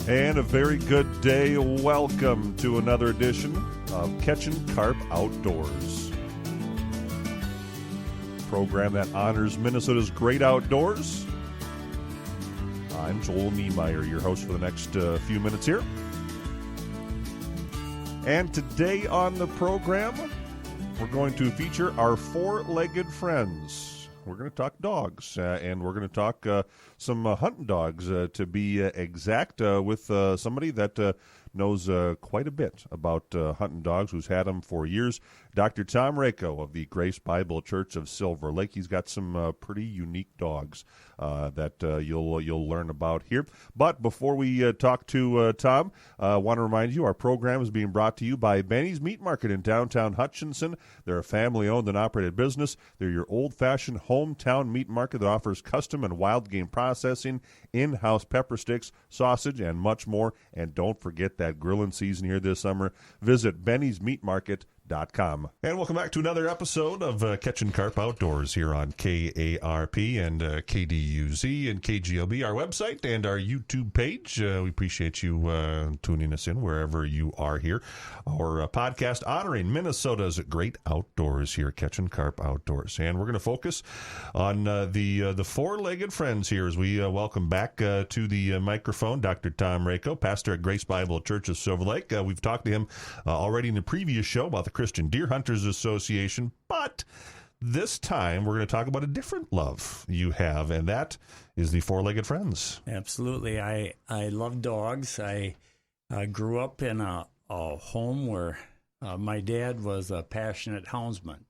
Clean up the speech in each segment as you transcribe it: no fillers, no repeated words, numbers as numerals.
And a very good day. Welcome to another edition of Catchin' KARP Outdoors. Program that honors Minnesota's great outdoors. I'm Joel Niemeyer, your host for the next few minutes here. And today on the program, we're going to feature our four-legged friends. We're going to talk dogs, and we're going to talk some hunting dogs, to be exact, with somebody that knows quite a bit about hunting dogs, who's had them for years. Dr. Tom Rakow of the Grace Bible Church of Silver Lake. He's got some pretty unique dogs that you'll learn about here. But before we talk to Tom, I want to remind you our program is being brought to you by Benny's Meat Market in downtown Hutchinson. They're a family-owned and operated business. They're your old-fashioned hometown meat market that offers custom and wild game processing, in-house pepper sticks, sausage, and much more. And don't forget that grilling season here this summer. Visit Benny'sMeatMarket.com. And welcome back to another episode of Catchin' KARP Outdoors here on KARP and KDUZ and KGLB, our website and our YouTube page. We appreciate you tuning us in wherever you are here. Our podcast honoring Minnesota's great outdoors here, Catchin' KARP Outdoors. And we're going to focus on the four-legged friends here as we welcome back to the microphone Dr. Tom Rakow, pastor at Grace Bible Church of Silver Lake. We've talked to him already in the previous show about the Christian Deer Hunters Association, but this time we're going to talk about a different love you have, and that is the four-legged friends. Absolutely. I love dogs. I grew up in a home where my dad was a passionate houndsman,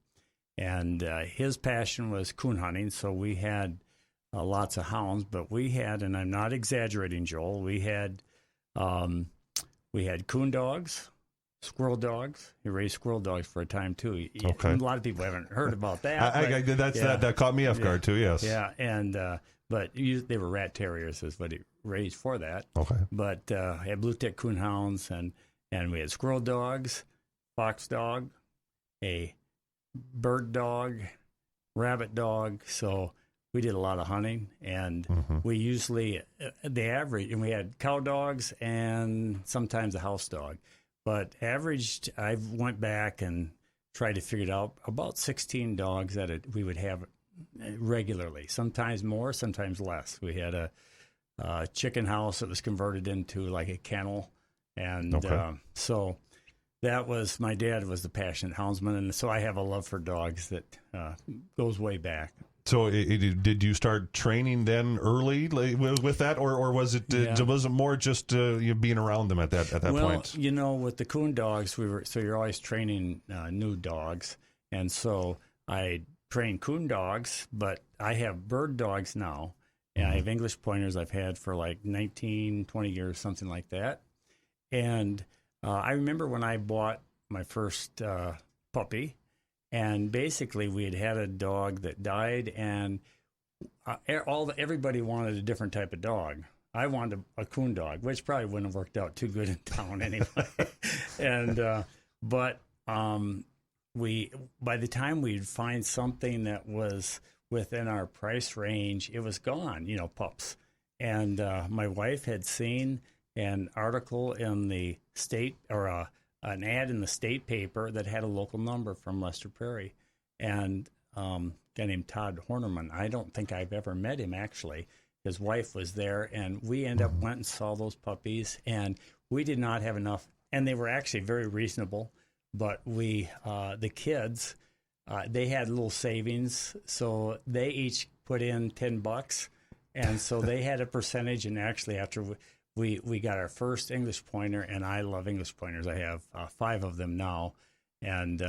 and his passion was coon hunting, so we had lots of hounds, but we had, and I'm not exaggerating, Joel, we had coon dogs, squirrel dogs. He raised squirrel dogs for a time too. Okay. A lot of people haven't heard about that. That caught me off guard too. Yes. Yeah, and but they were rat terriers, is what he raised for that. Okay. But I had blue tick coon hounds, and we had squirrel dogs, fox dog, a bird dog, rabbit dog. So we did a lot of hunting, and we usually the average, and we had cow dogs and sometimes a house dog. But averaged, I went back and tried to figure it out, about 16 dogs that we would have regularly, sometimes more, sometimes less. We had a chicken house that was converted into like a kennel. And so that was, my dad was the passionate houndsman. And so I have a love for dogs that goes way back. So did you start training then early with that, or was it was it more just you being around them at that point? Well, you know, with the coon dogs, you're always training new dogs, and so I train coon dogs, but I have bird dogs now, and I have English pointers I've had for like 19, 20 years, something like that. And I remember when I bought my first puppy. And basically, we had a dog that died, and everybody wanted a different type of dog. I wanted a coon dog, which probably wouldn't have worked out too good in town anyway. And but by the time we'd find something that was within our price range, it was gone. You know, pups. And my wife had seen an article in the state or an ad in the state paper that had a local number from Lester Prairie, and a guy named Todd Hornerman. I don't think I've ever met him, actually. His wife was there, and we went and saw those puppies, and we did not have enough, and they were actually very reasonable, but the kids, they had little savings, so they each put in $10, and so they had a percentage, and actually after we got our first English pointer, and I love English pointers. I have 5 of them now, and 2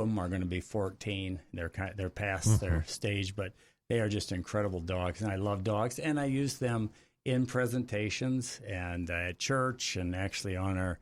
of them are going to be 14. They're past their stage, but they are just incredible dogs, and I love dogs, and I use them in presentations and at church, and actually on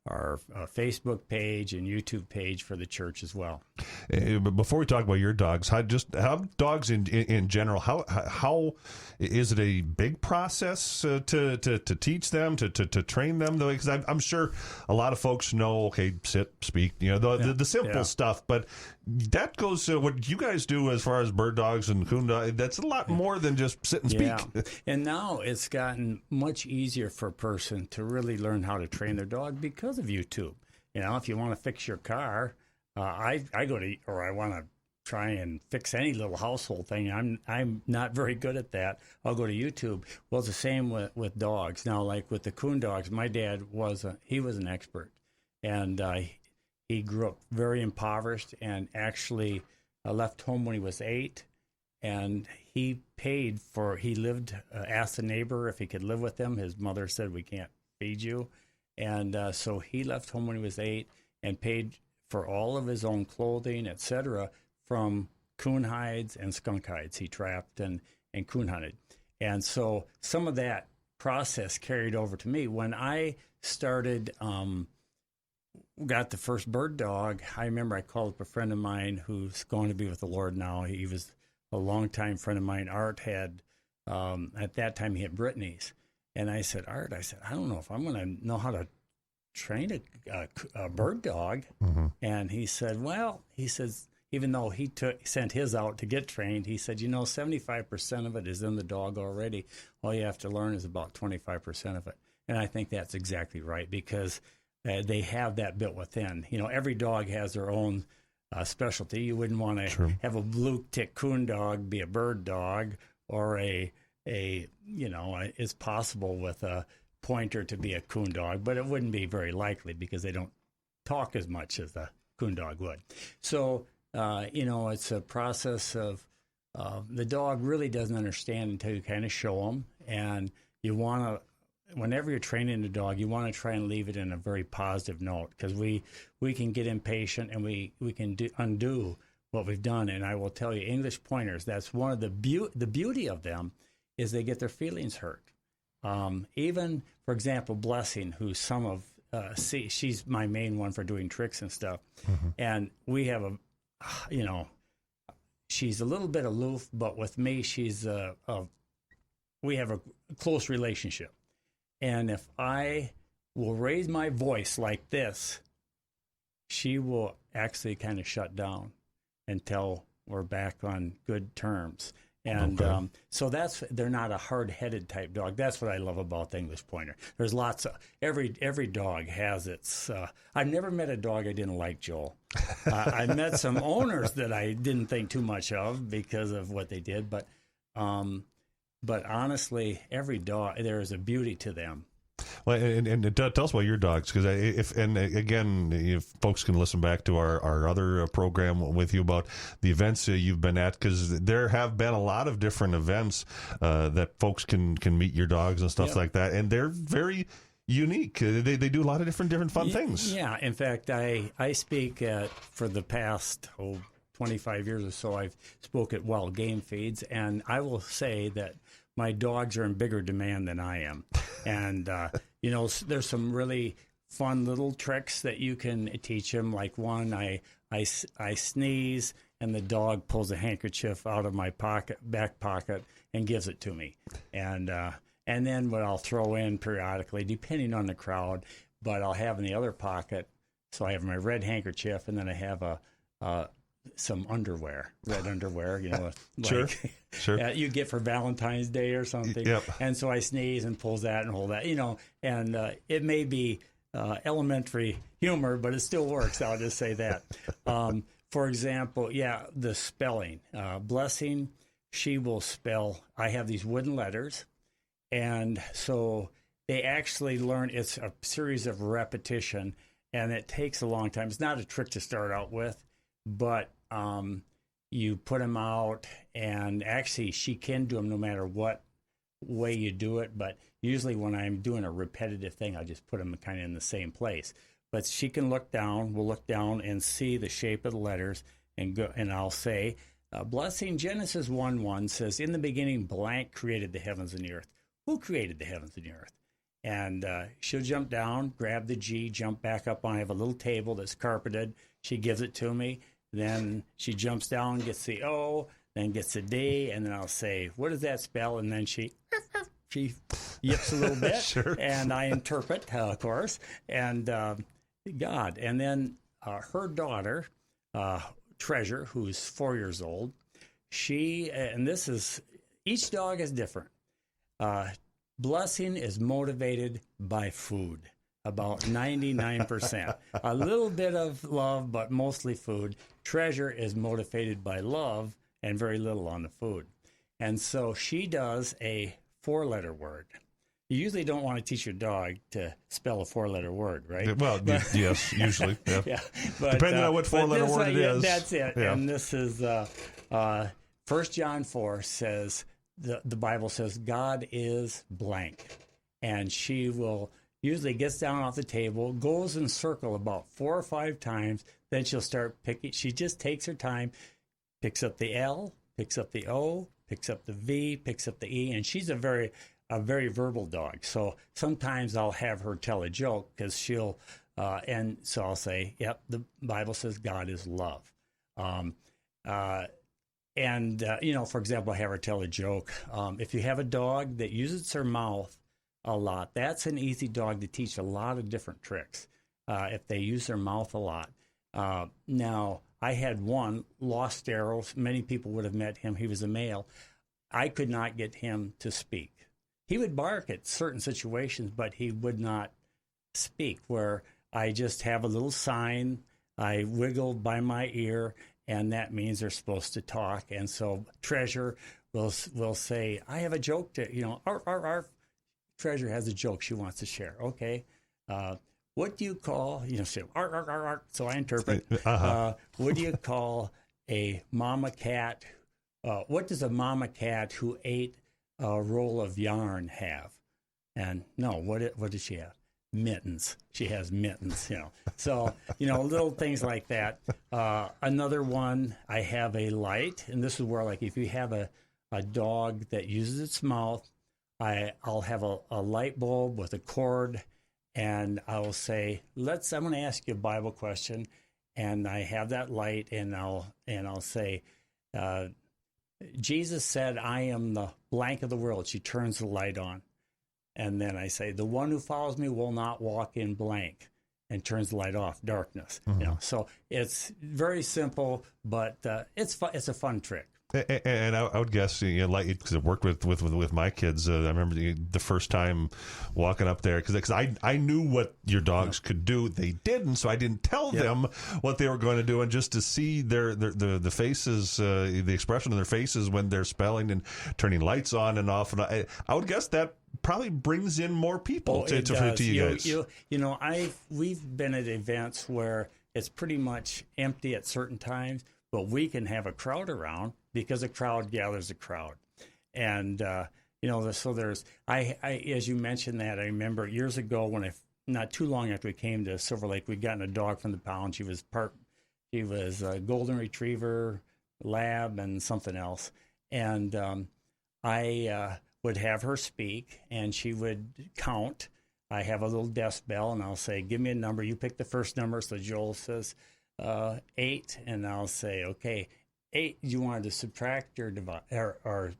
Facebook page and YouTube page for the church as well. But before we talk about your dogs, how dogs in general? How is it a big process to teach them, to train them? Though, because I'm sure a lot of folks know, okay, sit, speak, the simple stuff, but that goes to what you guys do as far as bird dogs and coon dogs. That's a lot more than just sit and speak. Yeah. And now it's gotten much easier for a person to really learn how to train their dog because of YouTube. If you want to fix your car, I go to, or I want to try and fix any little household thing. I'm not very good at that. I'll go to YouTube. Well, it's the same with dogs. Now, like with the coon dogs, my dad was an expert, and he grew up very impoverished and actually left home when he was 8. And he asked the neighbor if he could live with them. His mother said, "We can't feed you." And so he left home when he was 8 and paid for all of his own clothing, etc., from coon hides and skunk hides he trapped and coon hunted. And so some of that process carried over to me. When I started, got the first bird dog, I remember I called up a friend of mine who's going to be with the Lord now. He was a longtime friend of mine. Art had, at that time, he had Brittany's. And I said, Art, I don't know if I'm going to know how to train a bird dog. Mm-hmm. And he said, even though he sent his out to get trained, he said, 75% of it is in the dog already. All you have to learn is about 25% of it. And I think that's exactly right, because they have that built within. Every dog has their own specialty. You wouldn't want to have a blue tick coon dog be a bird dog, or it's possible with a pointer to be a coon dog, but it wouldn't be very likely because they don't talk as much as the coon dog would. So, it's a process of the dog really doesn't understand until you kind of show them. And you want to, whenever you're training a dog, you want to try and leave it in a very positive note, because we can get impatient and we can undo what we've done. And I will tell you, English pointers, that's one of the beauty of them is they get their feelings hurt. Even, for example, Blessing, who she's my main one for doing tricks and stuff. Mm-hmm. And we have she's a little bit aloof, but with me, we have a close relationship. And if I will raise my voice like this, she will actually kind of shut down until we're back on good terms. And so they're not a hard-headed type dog. That's what I love about the English Pointer. There's lots of, every dog has its, I've never met a dog I didn't like, Joel. I met some owners that I didn't think too much of because of what they did, but honestly, every dog, there is a beauty to them. Well, and tell us about your dogs, because if folks can listen back to our other program with you about the events you've been at, because there have been a lot of different events that folks can meet your dogs and stuff like that, and they're very unique. They do a lot of different fun things. Yeah, in fact, I speak for the past 25 years or so. I've spoke at wild game feeds, and I will say that my dogs are in bigger demand than I am. And, there's some really fun little tricks that you can teach them. Like one, I sneeze, and the dog pulls a handkerchief out of my back pocket and gives it to me. And then what I'll throw in periodically, depending on the crowd, but I'll have in the other pocket, so I have my red handkerchief, and then I have some underwear, red underwear, like sure. You get for Valentine's Day or something. Yep. And so I sneeze and pulls that and hold that, and it may be elementary humor, but it still works. I'll just say that. For example, the spelling. Blessing, she will spell. I have these wooden letters, and so they actually learn. It's a series of repetition, and it takes a long time. It's not a trick to start out with, but you put them out, and actually she can do them no matter what way you do it. But usually when I'm doing a repetitive thing, I just put them kind of in the same place. But she can look down. We'll look down and see the shape of the letters, and go. And I'll say, Blessing, Genesis 1:1 says, "In the beginning, blank created the heavens and the earth." Who created the heavens and the earth? And she'll jump down, grab the G, jump back up on. I have a little table that's carpeted. She gives it to me. Then she jumps down, gets the O, then gets the D, and then I'll say, "What does that spell?" And then she yips a little bit, Sure. and I interpret, of course, and God. And then her daughter, Treasure, who's 4 years old, and this is, each dog is different. Blessing is motivated by food, about 99%. A little bit of love, but mostly food. Treasure is motivated by love and very little on the food. And so she does a 4-letter word. You usually don't want to teach your dog to spell a 4-letter word, right? Well, yes, usually. Yeah. Yeah, but, depending on what 4-letter word it is. That's it. Yeah. And this is 1 John 4 says, the Bible says, God is blank. And she will usually gets down off the table, goes in circle about 4 or 5 times, then she'll start picking. She just takes her time, picks up the L, picks up the O, picks up the V, picks up the E, and she's a very verbal dog. So sometimes I'll have her tell a joke because she'll, and so I'll say, yep, the Bible says God is love. For example, I have her tell a joke. If you have a dog that uses her mouth a lot, that's an easy dog to teach a lot of different tricks if they use their mouth a lot. Now, I had one, Lost Arrows. Many people would have met him. He was a male. I could not get him to speak. He would bark at certain situations, but he would not speak, where I just have a little sign. I wiggle by my ear, and that means they're supposed to talk. And so Treasure will say, I have a joke to, our Treasure has a joke she wants to share. Okay. What do you call, say, arr, arr, arr, arr. So I interpret, what do you call a mama cat? What does a mama cat who ate a roll of yarn have? And no, what does she have? Mittens. She has mittens, So, little things like that. Another one, I have a light, and this is where, like, if you have a dog that uses its mouth, I'll have a light bulb with a cord, and I will say, I'm going to ask you a Bible question, and I have that light, and I'll say, Jesus said, I am the blank of the world. She turns the light on. And then I say, the one who follows me will not walk in blank, and turns the light off, darkness. Mm-hmm. So it's very simple, but it's a fun trick. And I would guess, like, because I worked with my kids. I remember the first time walking up there, because I knew what your dogs could do. They didn't, so I didn't tell them what they were going to do, and just to see the faces, the expression of their faces when they're spelling and turning lights on and off. And I would guess that probably brings in more people to you guys. We've been at events where it's pretty much empty at certain times, but we can have a crowd around because a crowd gathers a crowd. And, so there's, as you mentioned that, I remember years ago when not too long after we came to Silver Lake, we'd gotten a dog from the pound. She was a golden retriever, lab, and something else. And I would have her speak, and she would count. I have a little desk bell, and I'll say, give me a number. You pick the first number. So Joel says 8, and I'll say, okay, 8. You wanted to subtract or divide or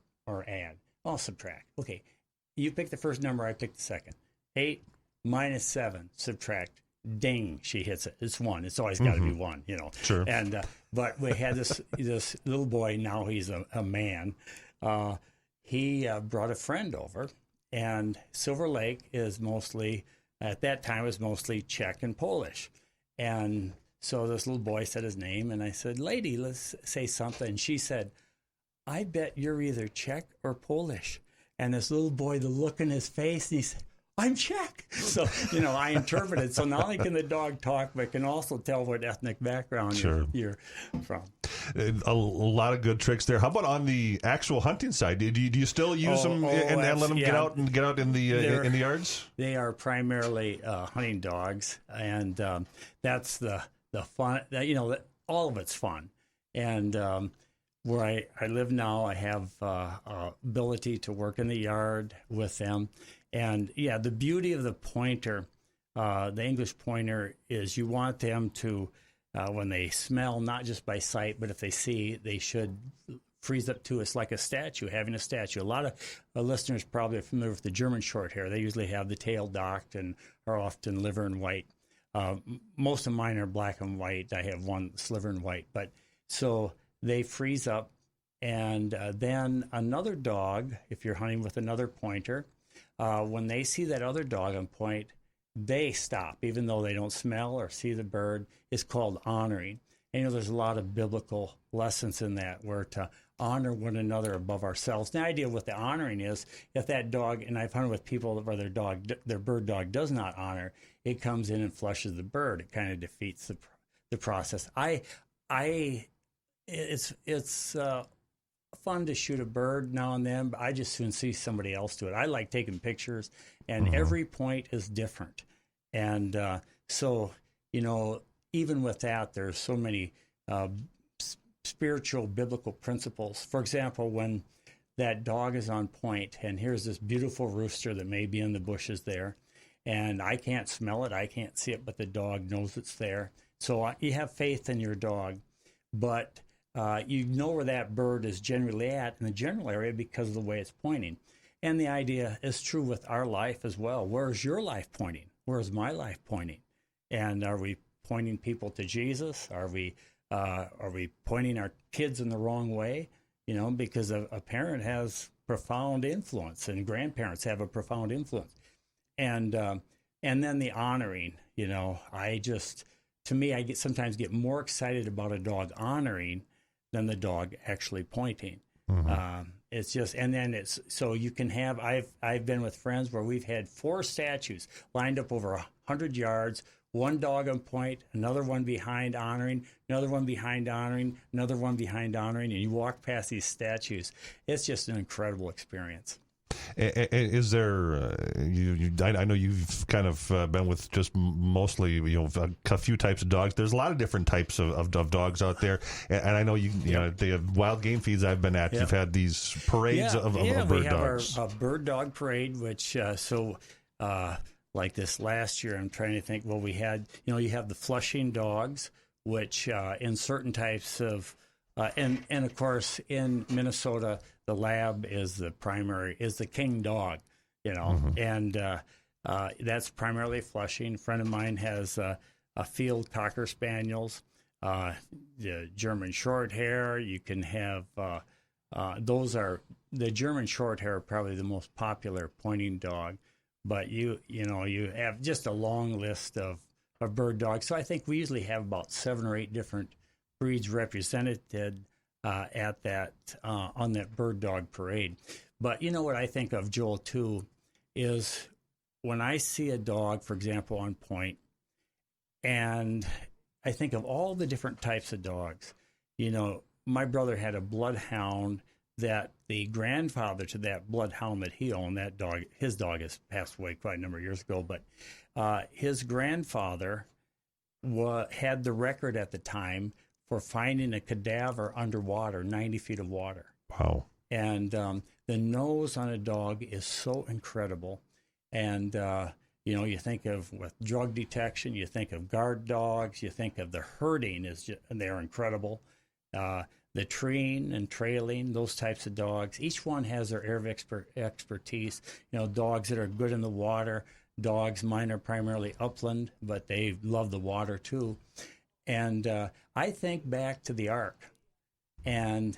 add? I'll subtract. Okay, you pick the first number. I pick the second. 8 minus 7. Subtract. Ding! She hits it. It's 1. It's always got to be 1. Sure. And but we had this little boy. Now he's a man. He brought a friend over, and Silver Lake is mostly, at that time, was mostly Czech and Polish. And so this little boy said his name, and I said, lady, let's say something. And she said, I bet you're either Czech or Polish. And this little boy, the look in his face, and he said, I'm Czech. So, I interpreted. So not only can the dog talk, but can also tell what ethnic background you're from. A lot of good tricks there. How about on the actual hunting side? Do you still use them and let them get out in the yards? They are primarily hunting dogs, and that's the fun. All of it's fun. And where I live now, I have ability to work in the yard with them. And yeah, the beauty of the pointer, the English pointer, is you want them to, when they smell, not just by sight, but if they see, they should freeze up to us like a statue, having a statue. A lot of listeners probably are familiar with the German short hair. They usually have the tail docked and are often liver and white. Most of mine are black and white. I have one sliver and white. But so they freeze up. And then another dog, if you're hunting with another pointer, when they see that other dog on point, they stop, even though they don't smell or see the bird. It's called honoring. And, there's a lot of biblical lessons in that. We're to honor one another above ourselves. The idea with the honoring is if that dog, and I've hunted with people where their bird dog does not honor, it comes in and flushes the bird. It kind of defeats the process. It's fun to shoot a bird now and then, but I just soon see somebody else do it. I like taking pictures, and every point is different. And so, even with that, there's so many spiritual, biblical principles. For example, when that dog is on point, and here's this beautiful rooster that may be in the bushes there, and I can't smell it, I can't see it, but the dog knows it's there. So you have faith in your dog, but you know where that bird is generally at in the general area because of the way it's pointing. And the idea is true with our life as well. Where's your life pointing? Where's my life pointing? And are we pointing people to Jesus? Are we pointing our kids in the wrong way? Because a parent has profound influence, and grandparents have a profound influence. And then the honoring. I sometimes get more excited about a dog honoring than the dog actually pointing. It's just, and then it's, so you can have, I've been with friends where we've had 4 statues lined up over 100 yards, one dog on point, another one behind honoring, another one behind honoring, another one behind honoring, and you walk past these statues. It's just an incredible experience. Is there, I know you've kind of been with just mostly, a few types of dogs. There's a lot of different types of dogs out there. And I know the wild game feeds I've been at, you've had these parades of bird dogs. We have our bird dog parade, which, like this last year, I'm trying to think, well, we had, you have the flushing dogs, which in certain types of, and of course in Minnesota, the lab is the king dog, and that's primarily flushing. A friend of mine has a field Cocker Spaniels, the German short hair. You can have, those are, the German short hair are probably the most popular pointing dog. But you have just a long list of bird dogs. So I think we usually have about 7 or 8 different breeds represented at that on that bird dog parade. But what I think of, Joel, too, is when I see a dog, for example, on point, and I think of all the different types of dogs. My brother had a bloodhound that the grandfather to that bloodhound that he owned, that dog, his dog has passed away quite a number of years ago, but his grandfather had the record at the time for finding a cadaver underwater, 90 feet of water. Wow. And the nose on a dog is so incredible. And, you think of with drug detection, you think of guard dogs, you think of the herding, they're incredible. The treeing and trailing, those types of dogs. Each one has their area of expertise. Dogs that are good in the water. Dogs, mine are primarily upland, but they love the water too. And I think back to the Ark, and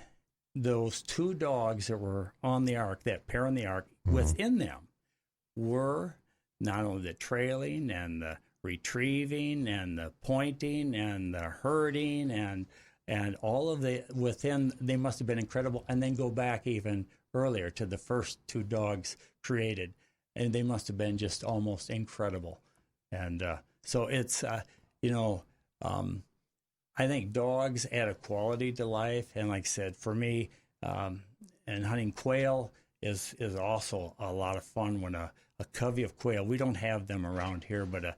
those 2 dogs that were on the Ark, that pair on the Ark, within them were not only the trailing and the retrieving and the pointing and the herding and all of the within, they must have been incredible. And then go back even earlier to the first 2 dogs created, and they must have been just almost incredible. And so it's, I think dogs add a quality to life. And like I said, for me, and hunting quail is also a lot of fun when a covey of quail, we don't have them around here, but a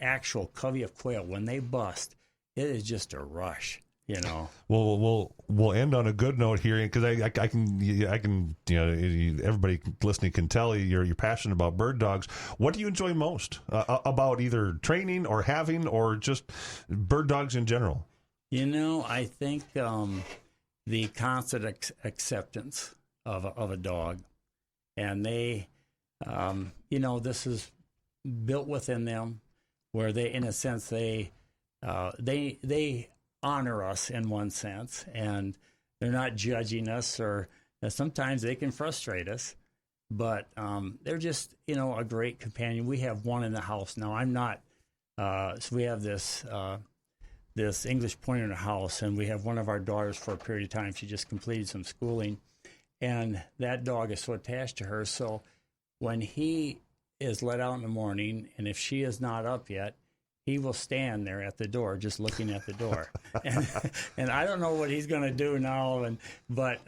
actual covey of quail, when they bust, it is just a rush. you know. Well, we'll end on a good note here, because I can, everybody listening can tell you're passionate about bird dogs. What do you enjoy most about either training or having, or just bird dogs in general? You know, I think the constant acceptance of a dog, and they, this is built within them, where they, in a sense, they honor us in one sense, and they're not judging us, or sometimes they can frustrate us, but they're just, a great companion. We have one in the house now. I'm not, so we have this English pointer in the house, and we have one of our daughters for a period of time. She just completed some schooling, and that dog is so attached to her. So when he is let out in the morning, and if she is not up yet, he will stand there at the door, just looking at the door. And I don't know what he's going to do now. But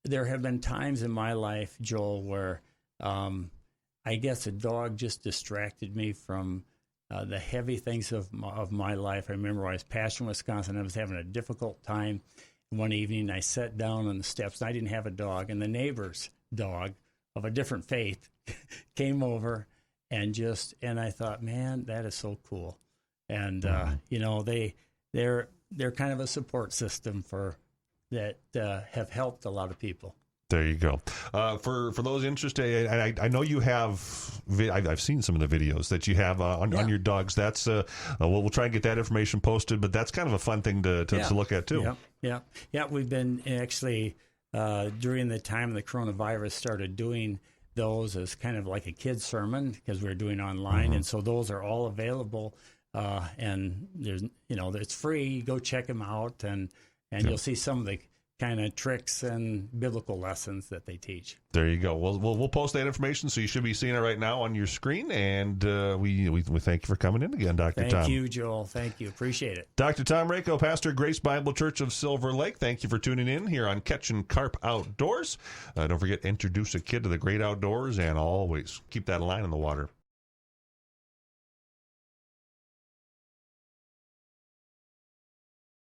there have been times in my life, Joel, where I guess a dog just distracted me from the heavy things of my life. I remember I was pastoring in Wisconsin. I was having a difficult time. One evening, I sat down on the steps, and I didn't have a dog. And the neighbor's dog of a different faith came over. And I thought, man, that is so cool. And, they're kind of a support system that have helped a lot of people. There you go. For those interested, I know you have, I've seen some of the videos that you have on your dogs. That's, we'll try and get that information posted, but that's kind of a fun thing to look at too. Yeah. We've been actually, during the time the coronavirus, started doing those as kind of like a kid's sermon, because we're doing online. And so those are all available, and there's, it's free. Go check them out, and you'll see some of the kind of tricks and biblical lessons that they teach. There you go. We'll post that information, so you should be seeing it right now on your screen. And we thank you for coming in again, Dr. Tom. Thank you, Joel. Thank you. Appreciate it. Dr. Tom Rakow, pastor, Grace Bible Church of Silver Lake. Thank you for tuning in here on Catchin' KARP Outdoors. Don't forget, introduce a kid to the great outdoors, and always keep that line in the water.